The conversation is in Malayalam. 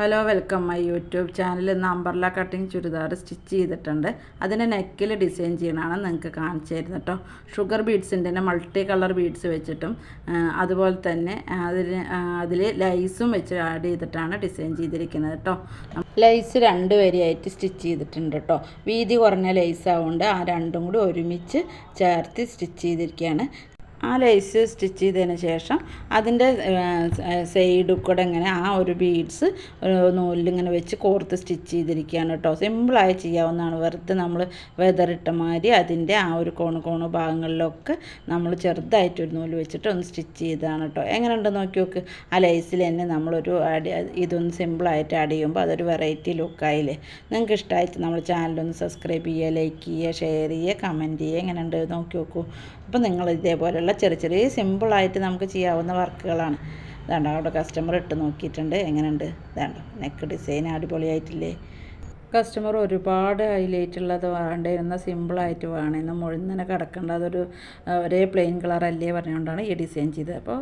Hello welcome my YouTube channel. ഇന്ന് അംബർല കട്ടിങ് ചുരിദാർ സ്റ്റിച്ച് ചെയ്തിട്ടുണ്ട്. അതിൻ്റെ നെക്കിൽ ഡിസൈൻ ചെയ്യണമാണ് നിങ്ങൾക്ക് കാണിച്ചു തരുന്നത് കേട്ടോ. ഷുഗർ ബീഡ്സിൻ്റെ തന്നെ മൾട്ടി കളർ ബീഡ്സ് വെച്ചിട്ടും അതുപോലെ തന്നെ അതിൽ ലൈസും വെച്ച് ആഡ് ചെയ്തിട്ടാണ് ഡിസൈൻ ചെയ്തിരിക്കുന്നത് കേട്ടോ. ലൈസ് 2 വരിയായിട്ട് സ്റ്റിച്ച് ചെയ്തിട്ടുണ്ട് കേട്ടോ. വീതി കുറഞ്ഞ ലൈസ് ആവുകൊണ്ട് ആ രണ്ടും കൂടി ഒരുമിച്ച് ചേർത്ത് സ്റ്റിച്ച് ചെയ്തിരിക്കുകയാണ്. ആ ലൈസ് സ്റ്റിച്ച് ചെയ്തതിന് ശേഷം അതിൻ്റെ സൈഡിൽ കൂടെ ഇങ്ങനെ ആ ഒരു ബീഡ്സ് നൂലിലിങ്ങനെ വെച്ച് കോർത്ത് സ്റ്റിച്ച് ചെയ്തിരിക്കുകയാണ് കേട്ടോ. സിമ്പിളായി ചെയ്യാവുന്നതാണ്. വെറുതെ നമ്മൾ വെതറിട്ട മാതിരി അതിൻ്റെ ആ ഒരു കോണ് ഭാഗങ്ങളിലൊക്കെ നമ്മൾ ചെറുതായിട്ടൊരു നൂല് വെച്ചിട്ട് ഒന്ന് സ്റ്റിച്ച് ചെയ്തതാണ് കേട്ടോ. എങ്ങനെയുണ്ടെന്ന് നോക്കി നോക്ക്. ആ ലൈസിൽ തന്നെ നമ്മളൊരു ഇതൊന്ന് സിമ്പിളായിട്ട് ആഡ് ചെയ്യുമ്പോൾ അതൊരു വെറൈറ്റി ലുക്കായില്ലേ. നിങ്ങൾക്ക് ഇഷ്ടമായിട്ട് നമ്മൾ ചാനലൊന്ന് സബ്സ്ക്രൈബ് ചെയ്യുക, ലൈക്ക് ചെയ്യുക, ഷെയർ ചെയ്യുക, കമൻറ്റ് ചെയ്യുക. എങ്ങനെയുണ്ട് നോക്കി നോക്കൂ. അപ്പോൾ നിങ്ങൾ ഇതേപോലെയുള്ള ചെറിയ സിമ്പിളായിട്ട് നമുക്ക് ചെയ്യാവുന്ന വർക്കുകളാണ്. ഇതാണ്ടോ അവിടെ കസ്റ്റമർ ഇട്ട് നോക്കിയിട്ടുണ്ട്. എങ്ങനെയുണ്ട്? ഇതാണ്ടോ നെക്ക് ഡിസൈൻ അടിപൊളിയായിട്ടില്ലേ. കസ്റ്റമർ ഒരുപാട് ഹൈലൈറ്റ് ഉള്ളത് വേണ്ടിയിരുന്ന സിമ്പിളായിട്ട് വേണമെന്ന് മുഴുവനെ കിടക്കേണ്ട അതൊരു ഒരേ പ്ലെയിൻ കളറല്ലേ പറഞ്ഞുകൊണ്ടാണ് ഈ ഡിസൈൻ ചെയ്തത്. അപ്പോൾ